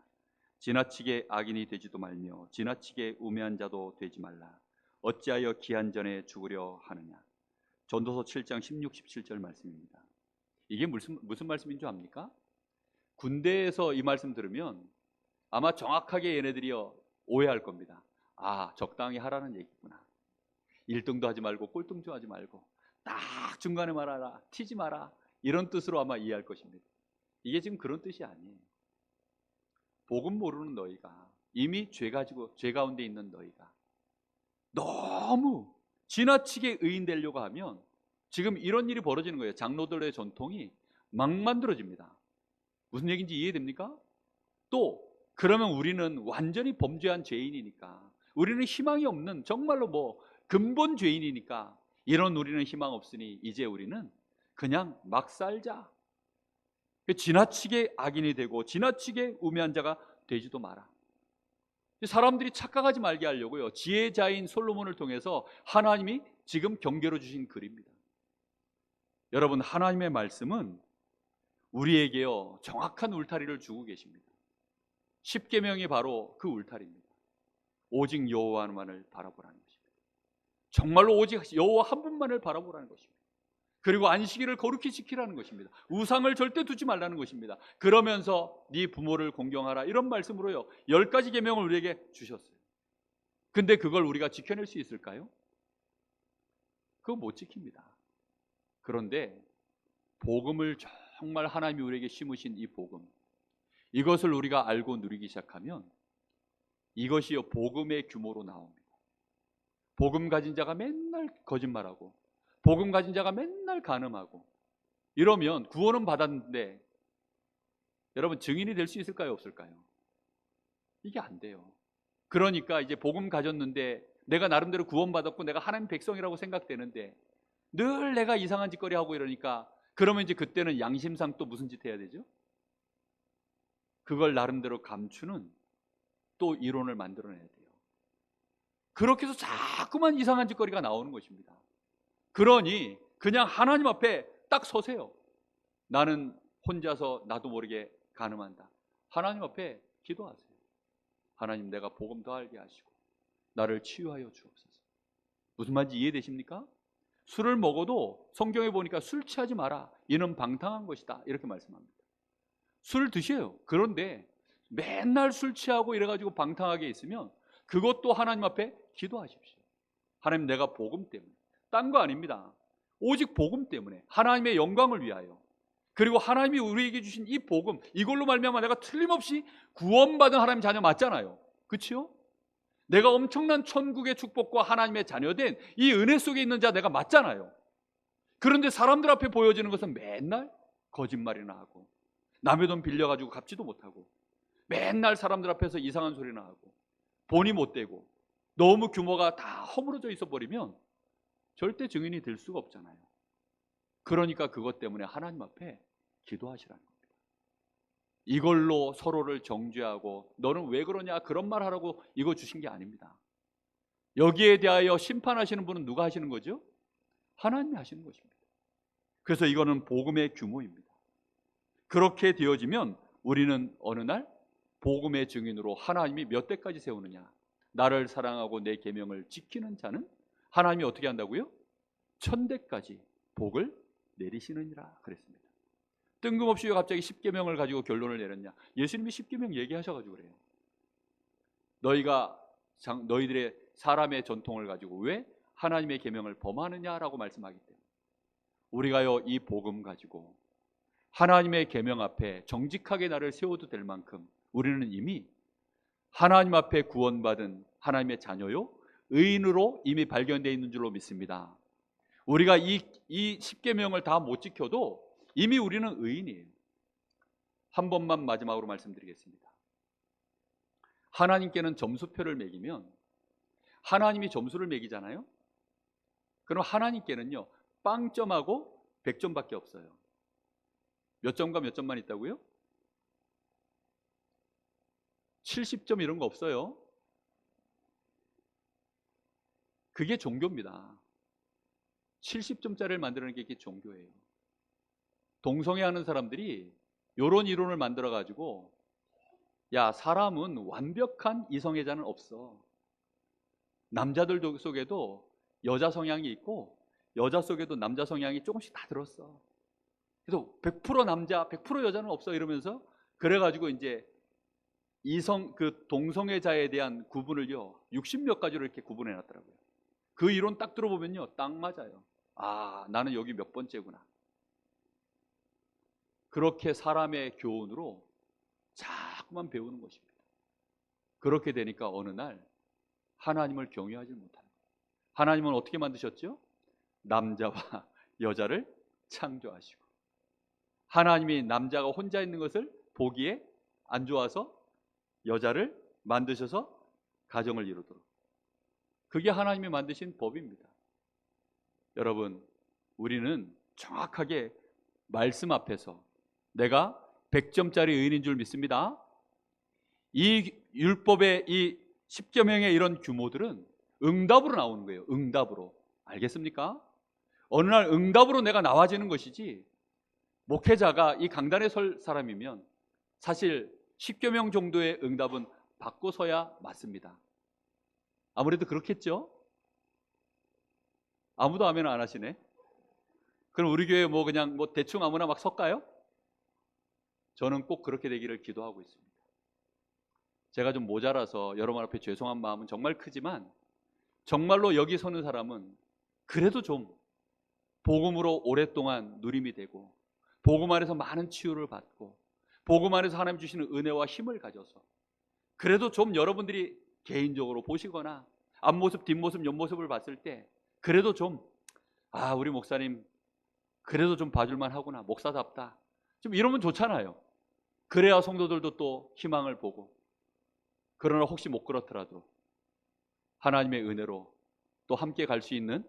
지나치게 악인이 되지도 말며 지나치게 우매한 자도 되지 말라. 어찌하여 기한 전에 죽으려 하느냐. 전도서 7장 16, 17절 말씀입니다. 이게 무슨 말씀인 줄 압니까? 군대에서 이 말씀 들으면 아마 정확하게 얘네들이 오해할 겁니다. 아, 적당히 하라는 얘기구나. 1등도 하지 말고 꼴등도 하지 말고 딱 중간에 말하라, 튀지 마라, 이런 뜻으로 아마 이해할 것입니다. 이게 지금 그런 뜻이 아니에요. 복음 모르는 너희가, 이미 죄 가운데 있는 너희가 너무 지나치게 의인 되려고 하면 지금 이런 일이 벌어지는 거예요. 장로들의 전통이 막 만들어집니다. 무슨 얘기인지 이해됩니까? 또 그러면 우리는 완전히 범죄한 죄인이니까, 우리는 희망이 없는, 정말로 근본 죄인이니까 이런 우리는 희망 없으니 이제 우리는 그냥 막 살자. 지나치게 악인이 되고 지나치게 우매한 자가 되지도 마라. 사람들이 착각하지 말게 하려고요, 지혜자인 솔로몬을 통해서 하나님이 지금 경계로 주신 글입니다. 여러분, 하나님의 말씀은 우리에게요 정확한 울타리를 주고 계십니다. 십계명이 바로 그 울타리입니다. 오직 여호와만을 바라보라는 것입니다. 정말로 오직 여호와 한 분만을 바라보라는 것입니다. 그리고 안식일을 거룩히 지키라는 것입니다. 우상을 절대 두지 말라는 것입니다. 그러면서 네 부모를 공경하라, 이런 말씀으로요 10가지 계명을 우리에게 주셨어요. 근데 그걸 우리가 지켜낼 수 있을까요? 그거 못 지킵니다. 그런데 복음을 정말 하나님이 우리에게 심으신 이 복음, 이것을 우리가 알고 누리기 시작하면 이것이요 복음의 규모로 나옵니다. 복음 가진 자가 맨날 거짓말하고 복음 가진 자가 맨날 간음하고 이러면 구원은 받았는데 여러분 증인이 될 수 있을까요, 없을까요? 이게 안 돼요. 그러니까 이제 복음 가졌는데 내가 나름대로 구원받았고 내가 하나님 백성이라고 생각되는데 늘 내가 이상한 짓거리 하고 이러니까, 그러면 이제 그때는 양심상 또 무슨 짓 해야 되죠? 그걸 나름대로 감추는 또 이론을 만들어내야 돼요. 그렇게 해서 자꾸만 이상한 짓거리가 나오는 것입니다. 그러니 그냥 하나님 앞에 딱 서세요. 나는 혼자서 나도 모르게 간음한다. 하나님 앞에 기도하세요. 하나님, 내가 복음 더 알게 하시고 나를 치유하여 주옵소서. 무슨 말인지 이해되십니까? 술을 먹어도 성경에 보니까 술 취하지 마라, 이는 방탕한 것이다, 이렇게 말씀합니다. 술 드셔요. 그런데 맨날 술 취하고 이래가지고 방탕하게 있으면 그것도 하나님 앞에 기도하십시오. 하나님, 내가 복음 때문에, 딴 거 아닙니다. 오직 복음 때문에 하나님의 영광을 위하여, 그리고 하나님이 우리에게 주신 이 복음, 이걸로 말미암아 내가 틀림없이 구원받은 하나님 자녀 맞잖아요. 그렇죠? 내가 엄청난 천국의 축복과 하나님의 자녀된 이 은혜 속에 있는 자 내가 맞잖아요. 그런데 사람들 앞에 보여지는 것은 맨날 거짓말이나 하고 남의 돈 빌려가지고 갚지도 못하고 맨날 사람들 앞에서 이상한 소리나 하고 본이 못되고 너무 규모가 다 허물어져 있어 버리면 절대 증인이 될 수가 없잖아요. 그러니까 그것 때문에 하나님 앞에 기도하시라는 겁니다. 이걸로 서로를 정죄하고 너는 왜 그러냐 그런 말 하라고 이거 주신 게 아닙니다. 여기에 대하여 심판하시는 분은 누가 하시는 거죠? 하나님이 하시는 것입니다. 그래서 이거는 복음의 규모입니다. 그렇게 되어지면 우리는 어느 날 복음의 증인으로 하나님이 몇 대까지 세우느냐, 나를 사랑하고 내 계명을 지키는 자는 하나님이 어떻게 한다고요? 1000대까지 복을 내리시느니라 그랬습니다. 뜬금없이 갑자기 10계명을 가지고 결론을 내렸냐? 예수님이 10계명 얘기하셔가지고 그래요. 너희들의 사람의 전통을 가지고 왜 하나님의 계명을 범하느냐라고 말씀하기 때문에 우리가요 이 복음 가지고 하나님의 계명 앞에 정직하게 나를 세워도 될 만큼 우리는 이미 하나님 앞에 구원받은 하나님의 자녀요 의인으로 이미 발견되어 있는 줄로 믿습니다. 우리가 이 10계명을 다 못 지켜도 이미 우리는 의인이에요. 한 번만 마지막으로 말씀드리겠습니다. 하나님께는 점수표를 매기면 하나님이 점수를 매기잖아요. 그럼 하나님께는요 빵점하고 100점밖에 없어요. 몇 점과 몇 점만 있다고요? 70점 이런 거 없어요. 그게 종교입니다. 70점짜리를 만드는 게 종교예요. 동성애하는 사람들이 이런 이론을 만들어 가지고 야, 사람은 완벽한 이성애자는 없어. 남자들 속에도 여자 성향이 있고 여자 속에도 남자 성향이 조금씩 다 들었어. 그래서 100% 남자, 100% 여자는 없어 이러면서 그래가지고 이제 동성애자에 대한 구분을요 60몇 가지로 이렇게 구분해 놨더라고요. 그 이론 딱 들어보면요 딱 맞아요. 아, 나는 여기 몇 번째구나. 그렇게 사람의 교훈으로 자꾸만 배우는 것입니다. 그렇게 되니까 어느 날 하나님을 경외하지 못하는 거예요. 하나님은 어떻게 만드셨죠? 남자와 여자를 창조하시고 하나님이 남자가 혼자 있는 것을 보기에 안 좋아서 여자를 만드셔서 가정을 이루도록, 그게 하나님이 만드신 법입니다. 여러분, 우리는 정확하게 말씀 앞에서 내가 100점짜리 의인인 줄 믿습니다. 이 율법의 이 10계명의 이런 규모들은 응답으로 나오는 거예요. 응답으로. 알겠습니까? 어느 날 응답으로 내가 나와지는 것이지, 목회자가 이 강단에 설 사람이면 사실 10계명 정도의 응답은 받고서야 맞습니다. 아무래도 그렇겠죠? 아무도 아멘 안 하시네. 그럼 우리 교회 그냥 대충 아무나 막 섞까요? 저는 꼭 그렇게 되기를 기도하고 있습니다. 제가 좀 모자라서 여러분 앞에 죄송한 마음은 정말 크지만, 정말로 여기 서는 사람은 그래도 좀 복음으로 오랫동안 누림이 되고, 복음 안에서 많은 치유를 받고, 복음 안에서 하나님 주시는 은혜와 힘을 가져서 그래도 좀 여러분들이 개인적으로 보시거나 앞모습, 뒷모습, 옆모습을 봤을 때 그래도 좀 우리 목사님 그래도 좀 봐줄만 하구나, 목사답다, 좀 이러면 좋잖아요. 그래야 성도들도 또 희망을 보고. 그러나 혹시 못 그렇더라도 하나님의 은혜로 또 함께 갈 수 있는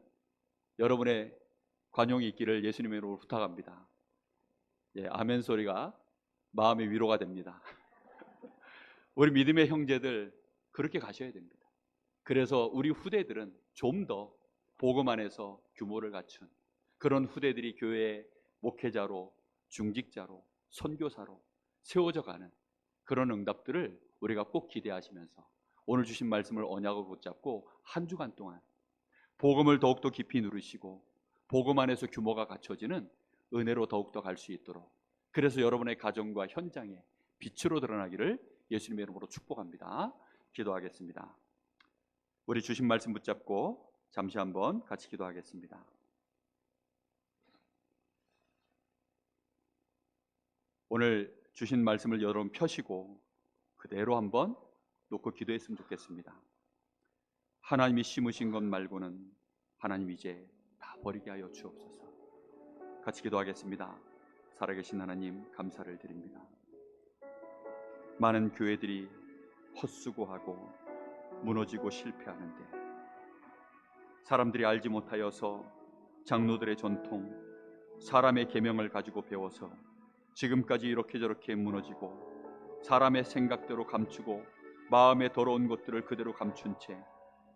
여러분의 관용이 있기를 예수님의 이름으로 부탁합니다. 아멘 소리가 마음의 위로가 됩니다. 우리 믿음의 형제들 그렇게 가셔야 됩니다. 그래서 우리 후대들은 좀 더 복음 안에서 규모를 갖춘 그런 후대들이 교회의 목회자로, 중직자로, 선교사로 세워져 가는 그런 응답들을 우리가 꼭 기대하시면서 오늘 주신 말씀을 언약으로 붙잡고 한 주간 동안 복음을 더욱더 깊이 누리시고 복음 안에서 규모가 갖춰지는 은혜로 더욱더 갈 수 있도록, 그래서 여러분의 가정과 현장에 빛으로 드러나기를 예수님의 이름으로 축복합니다. 기도하겠습니다. 우리 주신 말씀 붙잡고 잠시 한번 같이 기도하겠습니다. 오늘 주신 말씀을 여러분 펴시고 그대로 한번 놓고 기도했으면 좋겠습니다. 하나님이 심으신 것 말고는 하나님 이제 다 버리게 하여 주옵소서. 같이 기도하겠습니다. 살아계신 하나님, 감사를 드립니다. 많은 교회들이 헛수고하고 무너지고 실패하는데 사람들이 알지 못하여서 장로들의 전통, 사람의 계명을 가지고 배워서 지금까지 이렇게 저렇게 무너지고 사람의 생각대로 감추고 마음에 더러운 것들을 그대로 감춘 채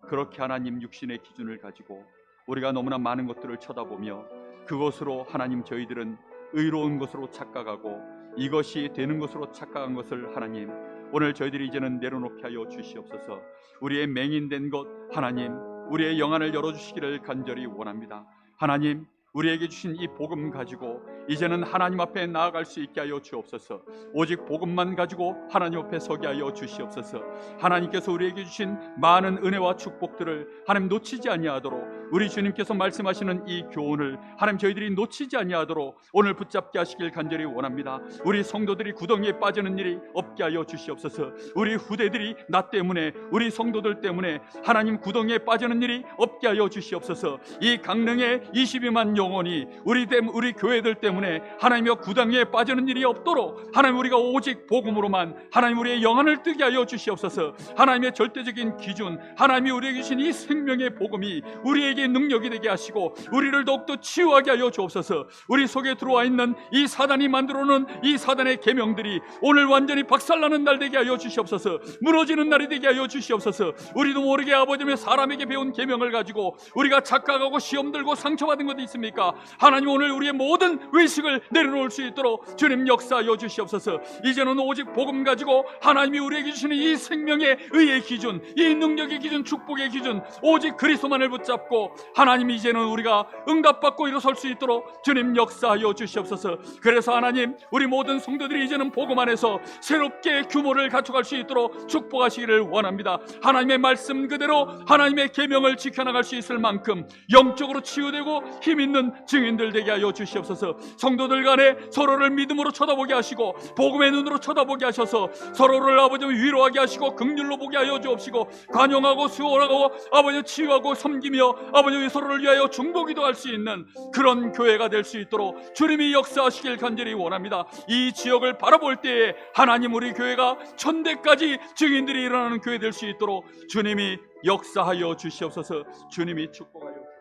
그렇게 하나님 육신의 기준을 가지고 우리가 너무나 많은 것들을 쳐다보며 그것으로 하나님 저희들은 의로운 것으로 착각하고 이것이 되는 것으로 착각한 것을 하나님 오늘 저희들이 이제는 내려놓게 하여 주시옵소서. 우리의 맹인된 것 하나님, 우리의 영안을 열어주시기를 간절히 원합니다. 하나님, 우리에게 주신 이 복음 가지고 이제는 하나님 앞에 나아갈 수 있게 하여 주옵소서. 오직 복음만 가지고 하나님 앞에 서게 하여 주시옵소서. 하나님께서 우리에게 주신 많은 은혜와 축복들을 하나님 놓치지 아니하도록, 우리 주님께서 말씀하시는 이 교훈을 하나님 저희들이 놓치지 아니하도록 오늘 붙잡게 하시길 간절히 원합니다. 우리 성도들이 구덩이에 빠지는 일이 없게 하여 주시옵소서. 우리 후대들이 나 때문에, 우리 성도들 때문에 하나님 구덩이에 빠지는 일이 없게 하여 주시옵소서. 이 강릉의 22만 영혼이 우리 교회들 때문에 하나님의 구덩이에 빠지는 일이 없도록 하나님 우리가 오직 복음으로만 하나님 우리의 영안을 뜨게 하여 주시옵소서. 하나님의 절대적인 기준, 하나님이 우리에게 주신 이 생명의 복음이 우리에게 능력이 되게 하시고 우리를 더욱더 치유하게 하여 주옵소서. 우리 속에 들어와 있는 이 사단이 만들어놓은 이 사단의 계명들이 오늘 완전히 박살나는 날 되게 하여 주시옵소서. 무너지는 날이 되게 하여 주시옵소서. 우리도 모르게 아버지의 사람에게 배운 계명을 가지고 우리가 착각하고 시험 들고 상처받은 것도 있습니까? 하나님 오늘 우리의 모든 의식을 내려놓을 수 있도록 주님 역사하여 주시옵소서. 이제는 오직 복음 가지고 하나님이 우리에게 주시는 이 생명의 의의 기준, 이 능력의 기준, 축복의 기준, 오직 그리스도만을 붙잡고 하나님 이제는 우리가 응답받고 일어설 수 있도록 주님 역사하여 주시옵소서. 그래서 하나님 우리 모든 성도들이 이제는 복음 안에서 새롭게 규모를 갖춰갈 수 있도록 축복하시기를 원합니다. 하나님의 말씀 그대로 하나님의 계명을 지켜나갈 수 있을 만큼 영적으로 치유되고 힘 있는 증인들 되게 하여 주시옵소서. 성도들 간에 서로를 믿음으로 쳐다보게 하시고 복음의 눈으로 쳐다보게 하셔서 서로를 아버지 위로하게 하시고 긍휼로 보게 하여 주옵시고 관용하고 수월하고 아버지 치유하고 섬기며 아버지 서로를 위하여 중보기도 할 수 있는 그런 교회가 될 수 있도록 주님이 역사하시길 간절히 원합니다. 이 지역을 바라볼 때에 하나님 우리 교회가 천대까지 증인들이 일어나는 교회 될 수 있도록 주님이 역사하여 주시옵소서. 주님이 축복하여 주옵소서.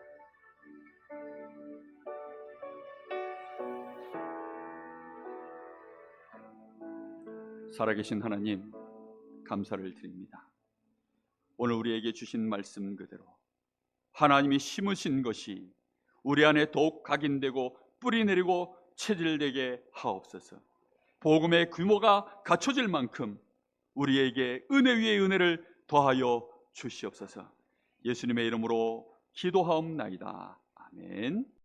살아계신 하나님, 감사를 드립니다. 오늘 우리에게 주신 말씀 그대로 하나님이 심으신 것이 우리 안에 더욱 각인되고 뿌리 내리고 체질되게 하옵소서. 복음의 규모가 갖춰질 만큼 우리에게 은혜 위에 은혜를 더하여 주시옵소서. 예수님의 이름으로 기도하옵나이다. 아멘.